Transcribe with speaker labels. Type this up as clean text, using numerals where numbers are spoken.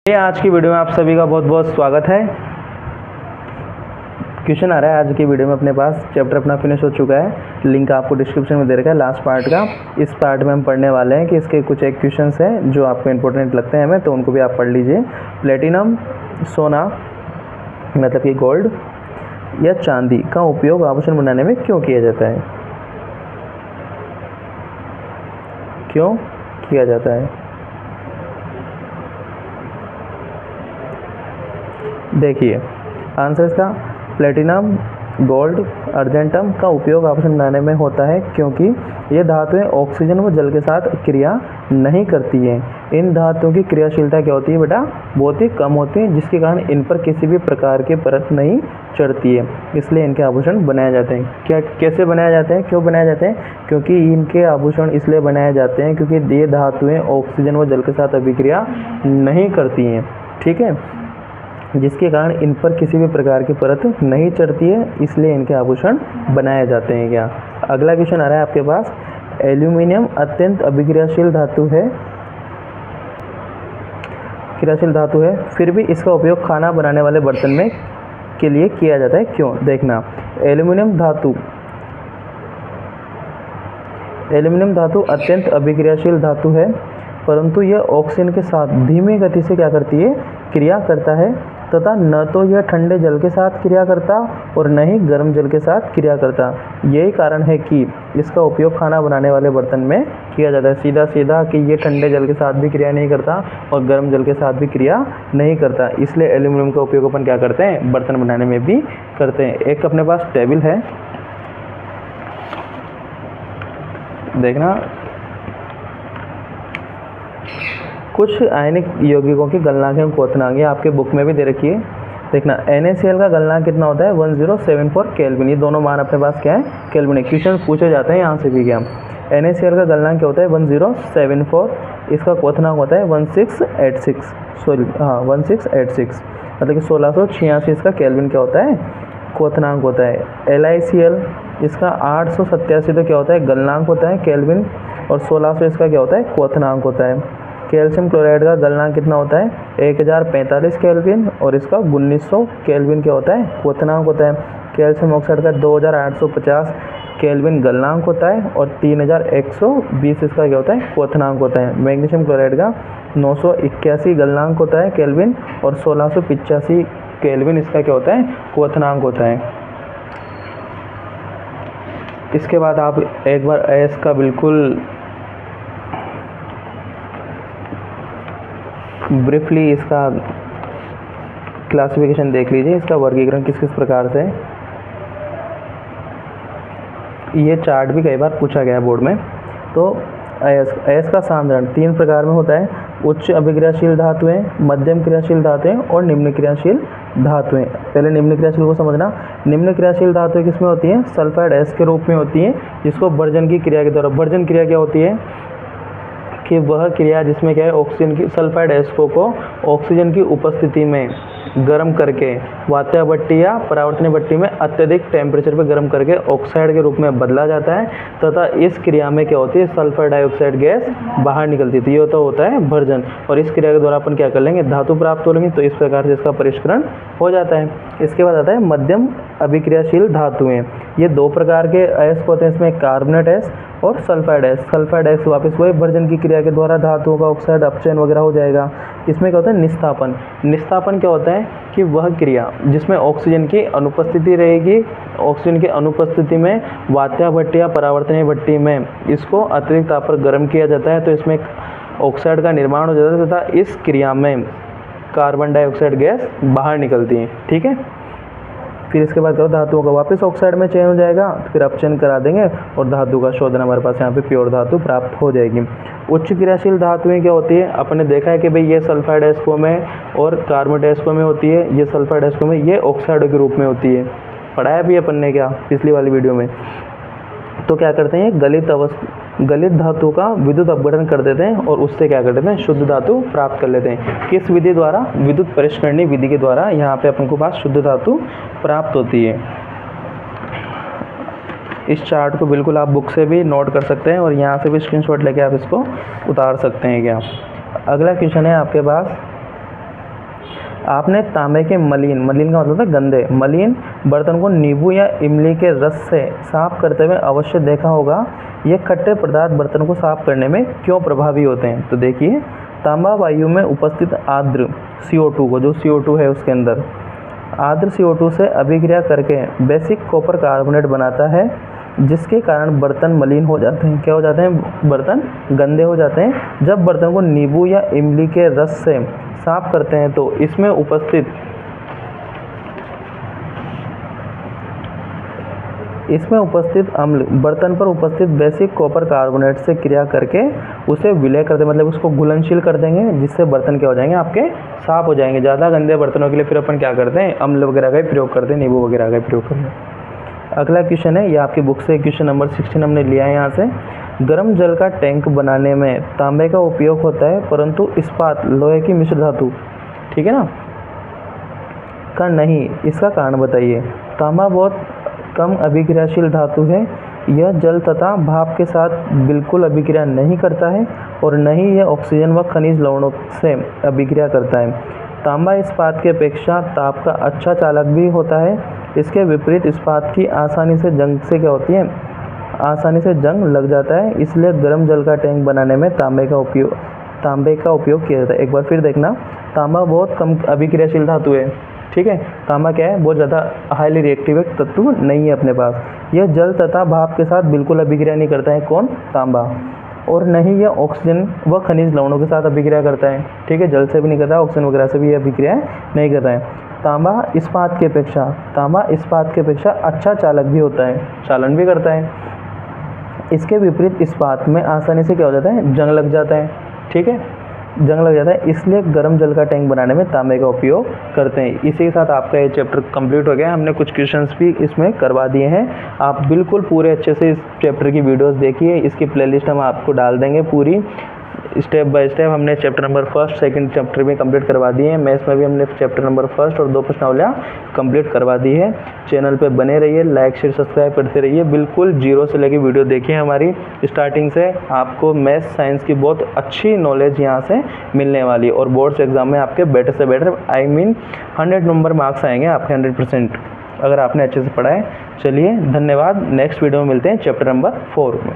Speaker 1: आज की वीडियो में आप सभी का बहुत बहुत स्वागत है। क्वेश्चन आ रहा है आज की वीडियो में अपने पास। चैप्टर अपना फिनिश हो चुका है, लिंक आपको डिस्क्रिप्शन में दे रखा है लास्ट पार्ट का। इस पार्ट में हम पढ़ने वाले हैं कि इसके कुछ एक क्वेश्चंस हैं जो आपको इंपॉर्टेंट लगते हैं हमें, तो उनको भी आप पढ़ लीजिए। प्लेटिनम, सोना मतलब कि गोल्ड या चांदी का उपयोग आभूषण बनाने में क्यों किया जाता है? क्यों किया जाता है? देखिए आंसर इसका प्लेटिनम, गोल्ड, अर्जेंटम का उपयोग आभूषण बनाने में होता है क्योंकि ये धातुएं ऑक्सीजन व जल के साथ क्रिया नहीं करती हैं। इन धातुओं की क्रियाशीलता क्या होती है बेटा? बहुत ही कम होती है, जिसके कारण इन पर किसी भी प्रकार की परत नहीं चढ़ती है, इसलिए इनके आभूषण बनाए जाते हैं। क्या कैसे बनाए जाते हैं, क्यों बनाए जाते हैं? क्योंकि इनके आभूषण इसलिए बनाए जाते हैं क्योंकि ये धातुएँ ऑक्सीजन व जल के साथ अभिक्रिया नहीं करती हैं, ठीक है, जिसके कारण इन पर किसी भी प्रकार की परत नहीं चढ़ती है, इसलिए इनके आभूषण बनाए जाते हैं। क्या अगला क्वेश्चन आ रहा है आपके पास। एल्यूमिनियम अत्यंत अभिक्रियाशील धातु है, क्रियाशील धातु है, फिर भी इसका उपयोग खाना बनाने वाले बर्तन में के लिए किया जाता है, क्यों? देखना, एल्यूमिनियम धातु अत्यंत अभिक्रियाशील धातु है, परंतु यह ऑक्सीजन के साथ धीमी गति से क्या करती है? क्रिया करता है, तथा न तो यह ठंडे जल के साथ क्रिया करता और न ही गर्म जल के साथ क्रिया करता। यही कारण है कि इसका उपयोग खाना बनाने वाले बर्तन में किया जाता है। सीधा सीधा कि ये ठंडे जल के साथ भी क्रिया नहीं करता और गर्म जल के साथ भी क्रिया नहीं करता, इसलिए एल्यूमिनियम का उपयोग अपन क्या करते हैं? बर्तन बनाने में भी करते हैं। एक अपने पास टेबल है, देखना, कुछ आयनिक यौगिकों की गलनांक एवं क्वथनांक आपके बुक में भी दे रखी है। देखना, NaCl का गलनांक कितना होता है? 1074 केल्विन। ये दोनों मान अपने पास क्या है? केल्विन है। क्वेश्चन पूछे जाते हैं यहाँ से भी। क्या NaCl का गलनांक क्या होता है? 1074। इसका क्वथनांक होता है 1686, सॉरी हाँ 1686, मतलब कि 1686 इसका केल्विन क्या होता है? क्वथनांक होता है। LiCl इसका 887 तो क्या होता है? गलनांक होता है केल्विन, और 1600 इसका क्या होता है? क्वथनांक होता है। कैल्शियम क्लोराइड का गलनांक कितना होता है? 1045 केल्विन, और इसका 1900 केल्विन क्या होता है? क्वथनांक होता है। कैल्शियम ऑक्साइड का 2850 केल्विन गलनांक होता है, और 3120 इसका क्या होता है? क्वथनांक होता है। मैग्नीशियम क्लोराइड का 981 गलनांक होता है केल्विन, और 1685 केल्विन इसका क्या होता है? क्वथनांक होता है। इसके बाद आप एक बार एस का बिल्कुल ब्रीफली इसका क्लासिफिकेशन देख लीजिए, इसका वर्गीकरण किस किस प्रकार से है। ये चार्ट भी कई बार पूछा गया है बोर्ड में। तो अयस्क का सांद्रण 3 प्रकार में होता है। उच्च अभिक्रियाशील धातुएं, मध्यम क्रियाशील धातुएं और निम्न क्रियाशील धातुएं। पहले निम्न क्रियाशील को समझना। निम्न क्रियाशील धातुएं किसमें होती हैं? सल्फाइड एस के रूप में होती हैं, जिसको भर्जन की क्रिया के द्वारा, भर्जन क्रिया क्या होती है कि वह क्रिया जिसमें क्या है? ऑक्सीजन की, सल्फाइड एस्को को ऑक्सीजन की उपस्थिति में गर्म करके वात्या भट्टी या परावर्तनीय भट्टी में अत्यधिक टेम्परेचर पर गर्म करके ऑक्साइड के रूप में बदला जाता है, तथा इस क्रिया में क्या होती है? सल्फर डाइऑक्साइड गैस बाहर निकलती है। ये तो होता है भर्जन, और इस क्रिया के द्वारा अपन क्या कर लेंगे? धातु प्राप्त हो लेंगे। तो इस प्रकार से इसका परिष्करण हो जाता है। इसके बाद आता है मध्यम अभिक्रियाशील धातुएं। ये 2 प्रकार के अयस्क होते हैं, इसमें कार्बोनेट एस और सल्फाइड एस। सल्फाइड एस वापस वही भर्जन की क्रिया के द्वारा धातुओं का ऑक्साइड अपचयन वगैरह हो जाएगा। इसमें क्या होता है? निस्तापन। निस्तापन क्या होता है कि वह क्रिया जिसमें ऑक्सीजन की अनुपस्थिति रहेगी, ऑक्सीजन की अनुपस्थिति में वात्या भट्टी या परावर्तनीय भट्टी में इसको अतिरिक्त ताप पर गर्म किया जाता है, तो इसमें ऑक्साइड का निर्माण हो जाता है, तथा इस क्रिया में कार्बन डाइऑक्साइड गैस बाहर निकलती है, ठीक है। फिर इसके बाद क्या, धातुओं का वापस ऑक्साइड में चयन हो जाएगा, फिर अपचयन करा देंगे और धातु का शोधन हमारे पास यहाँ पे प्योर धातु प्राप्त हो जाएगी। उच्च क्रियाशील धातुएं क्या होती है? अपने देखा है कि भाई ये सल्फाइड एस्को में और कार्बोनेट एस्को में होती है, ये सल्फाइड एस्को में ये ऑक्साइड के रूप में होती है। पढ़ाया भी अपन ने क्या पिछली वाली वीडियो में। तो क्या करते हैं? गलित धातु का विद्युत अपघटन कर देते हैं और उससे क्या कर देते हैं? शुद्ध धातु प्राप्त कर लेते हैं। किस विधि द्वारा? विद्युत परिष्करणीय विधि के द्वारा यहाँ पे अपन को पास शुद्ध धातु प्राप्त होती है। इस चार्ट को बिल्कुल आप बुक से भी नोट कर सकते हैं और यहाँ से भी स्क्रीनशॉट लेके आप इसको उतार सकते हैं। क्या अगला क्वेश्चन है आपके पास, आपने तांबे के मलिन का मतलब है गंदे मलिन बर्तन को नींबू या इमली के रस से साफ करते हुए अवश्य देखा होगा। ये खट्टे पदार्थ बर्तन को साफ करने में क्यों प्रभावी होते हैं? तो देखिए, तांबा वायु में उपस्थित आर्द्र CO2 को, जो CO2 है उसके अंदर आर्द्र CO2 से अभिक्रिया करके बेसिक कॉपर कार्बोनेट बनाता है, जिसके कारण बर्तन मलिन हो जाते हैं। क्या हो जाते हैं? बर्तन गंदे हो जाते हैं। जब बर्तन को नींबू या इमली के रस से साफ करते हैं तो इसमें उपस्थित अम्ल बर्तन पर उपस्थित बेसिक कॉपर कार्बोनेट से क्रिया करके उसे विलय करते, मतलब उसको घुलनशील कर देंगे, जिससे बर्तन क्या हो जाएंगे? आपके साफ हो जाएंगे। ज़्यादा गंदे बर्तनों के लिए फिर अपन क्या करते हैं? अम्ल वगैरह का प्रयोग करते हैं, नींबू वगैरह का प्रयोग करते हैं। अगला क्वेश्चन है, ये आपकी बुक से क्वेश्चन नंबर 16 हमने लिया है यहाँ से। गर्म जल का टैंक बनाने में तांबे का उपयोग होता है, परंतु इस्पात, लोहे की मिश्र धातु, ठीक है ना, का नहीं। इसका कारण बताइए। तांबा बहुत कम अभिक्रियाशील धातु है। यह जल तथा भाप के साथ बिल्कुल अभिक्रिया नहीं करता है और न ही यह ऑक्सीजन व खनिज लवणों से अभिक्रिया करता है। तांबा इस्पात की अपेक्षा ताप का अच्छा चालक भी होता है। इसके विपरीत इस्पात की आसानी से जंग से क्या होती है? आसानी से जंग लग जाता है। इसलिए गर्म जल का टैंक बनाने में तांबे का उपयोग किया जाता है। एक बार फिर देखना, तांबा बहुत कम अभिक्रियाशील धातु है, ठीक है। तांबा क्या है? बहुत ज़्यादा हाईली रिएक्टिव तत्व नहीं है अपने पास। यह जल तथा भाप के साथ बिल्कुल अभिक्रिया नहीं करता है। कौन? तांबा। और न ही यह ऑक्सीजन व खनिज लवणों के साथ अभिक्रिया करता है, ठीक है। जल से भी नहीं करता, ऑक्सीजन वगैरह से भी यह अभिक्रिया नहीं करता है। तांबा इस्पात की अपेक्षा अच्छा चालक भी होता है, चालन भी करता है। इसके विपरीत इस्पात में आसानी से क्या हो जाता है? जंग लग जाता है, ठीक है, जंग लग जाता है। इसलिए गर्म जल का टैंक बनाने में तांबे का उपयोग करते हैं। इसी के साथ आपका ये चैप्टर कंप्लीट हो गया। हमने कुछ क्वेश्चंस भी इसमें करवा दिए हैं। आप बिल्कुल पूरे अच्छे से इस चैप्टर की वीडियोस देखिए। इसकी प्लेलिस्ट हम आपको डाल देंगे पूरी, स्टेप बाय स्टेप। हमने चैप्टर नंबर 1, 2 चैप्टर भी कंप्लीट करवा दिए हैं। मैथ्स में भी हमने चैप्टर नंबर 1 और 2 प्रश्नावलियाँ कंप्लीट करवा दी है। चैनल पे बने रहिए, लाइक शेयर सब्सक्राइब करते रहिए। बिल्कुल जीरो से लेके वीडियो देखिए हमारी स्टार्टिंग से। आपको मैथ्स साइंस की बहुत अच्छी नॉलेज यहाँ से मिलने वाली है और बोर्ड्स एग्जाम में आपके बेटर से बेटर 100 नंबर मार्क्स आएंगे आपके 100%, अगर आपने अच्छे से पढ़ा है। चलिए, धन्यवाद। नेक्स्ट वीडियो में मिलते हैं चैप्टर नंबर 4 में।